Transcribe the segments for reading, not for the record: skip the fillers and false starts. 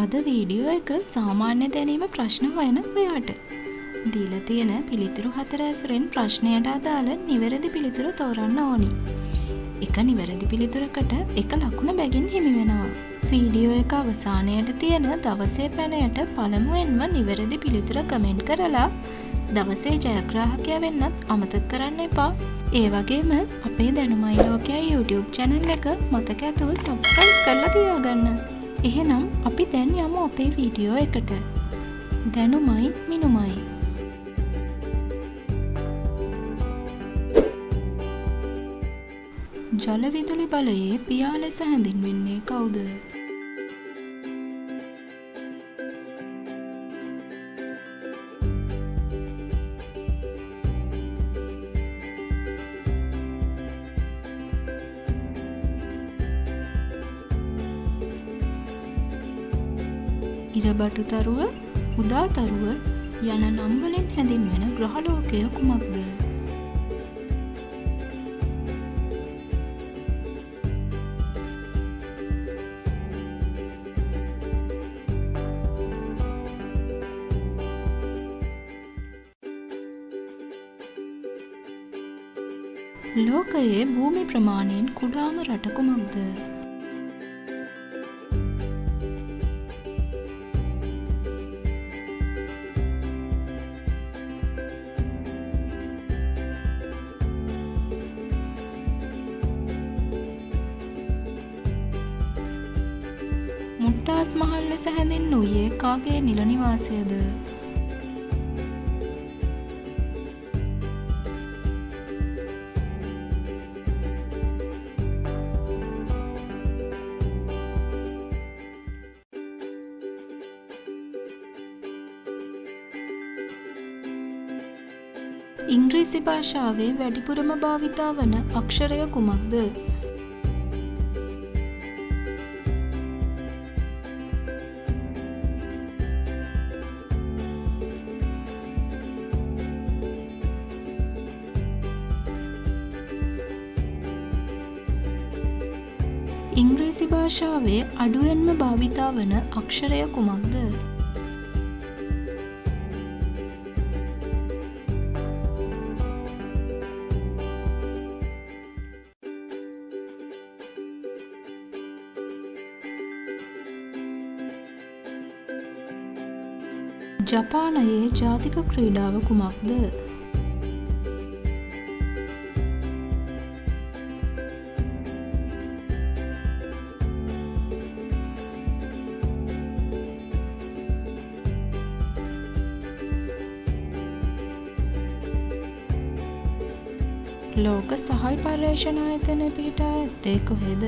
අද වීඩියෝ එක සාමාන්‍ය දැනීම ප්‍රශ්න හොයන ඔයාට. දීලා තියෙන පිළිතුරු 4 ඇසුරෙන් ප්‍රශ්නයට අදාළ නිවැරදි පිළිතුර තෝරන්න ඕනි. එක නිවැරදි පිළිතුරකට එක ලකුණ බැගින් හිමි වෙනවා. වීඩියෝ එක අවසානයට තියෙන දවසේ පැනයට පළමුවෙන්ම නිවැරදි පිළිතුර කමෙන්ට් කරලා දවසේ ජයග්‍රාහකයා වෙන්නත් අමතක කරන්න එපා. ඒ වගේම අපේ දැනුමයි ලෝකයා YouTube channel එක මතක ඇතුව subscribe කරලා තියාගන්න. එහෙනම් අපි දැන් යමු අපේ වීඩියෝ එකට. දැනුමයි මිනුමයි. ජල විදුලි බලයේ පියා ලෙස හැඳින්වෙන්නේ කවුද? ඉරබටු තරුව, උදා තරුව යන නම් වලින් හැඳින්වෙන ග්‍රහලෝකය කුමක්ද? ලෝකයේ භූමි ප්‍රමාණයෙන් කුඩාම රට කුමක්ද? මුට්ටාස් මහල් ලෙස හැඳින්වූයේ කාගේ නිල නිවාසයද? ඉංග්‍රීසි භාෂාවේ වැඩිපුරම භාවිතා වන අක්ෂරය කුමක්ද? ඉංග්‍රීසි භාෂාවේ අඩුවෙන්ම භාවිතා වන අක්ෂරය කුමක්ද? ජපානයේ ජාතික ක්‍රීඩාව කුමක්ද? ලෝක සහල් පර්යේෂණ ආයතනය පිහිටා ඇත්තේ කොහෙද?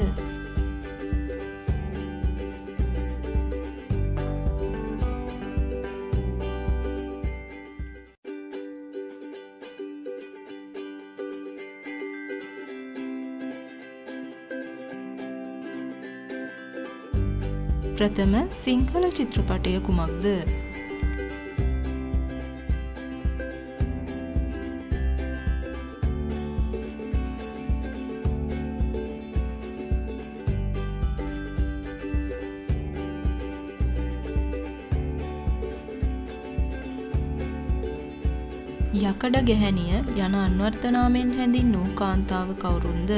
ප්‍රථම සිංහල චිත්‍රපටය කුමක්ද? යකඩ ගැහැණිය යන අන්වර්ථ නාමයෙන් හැඳින්වූ කාන්තාව කවුරුන්ද?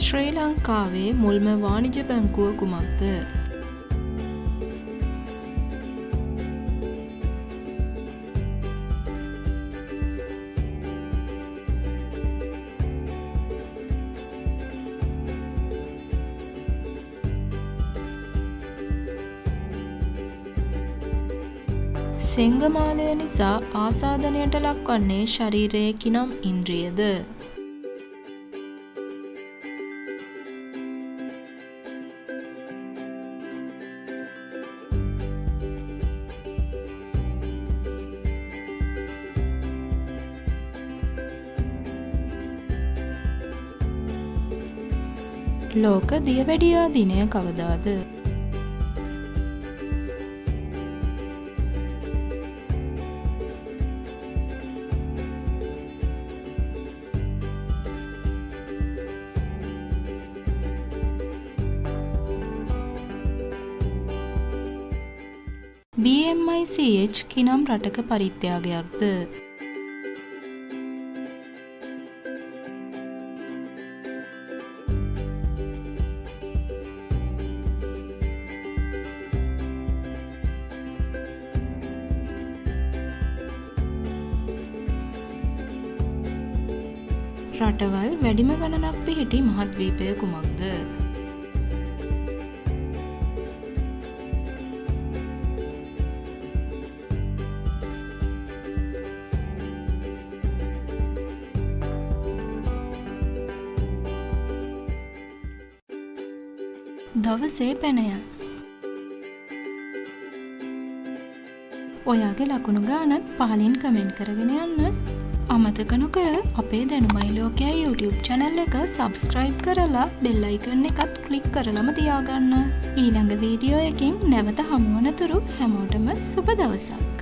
ශ්‍රී ලංකාවේ මුල්ම වාණිජ බැංකුව කුමක්ද? සෙංගමාලය නිසා ආසාදනයට ලක්වන්නේ ශරීරයේ කිනම් ඉන්ද්‍රියද? ලෝක දියවැඩියා දිනය කවදාද? BMICH කිනම් රටක පරිත්‍යාගයක්ද? රටවල් වැඩිම ගණනක් පිහිටි මහද්වීපය කුමක්ද? දවසේ පැනය. ඔයාගේ ලකුණු ගානත් පහලින් කමෙන්ට් කරගෙන යන්න. අමතක නොකර අපේ දැනුමයි ලෝකයයි YouTube channel එක subscribe කරලා bell icon එකත් click කරලම තියාගන්න. ඊළඟ වීඩියෝ එකකින් නැවත හමු වනතුරු හැමෝටම සුබ දවසක්.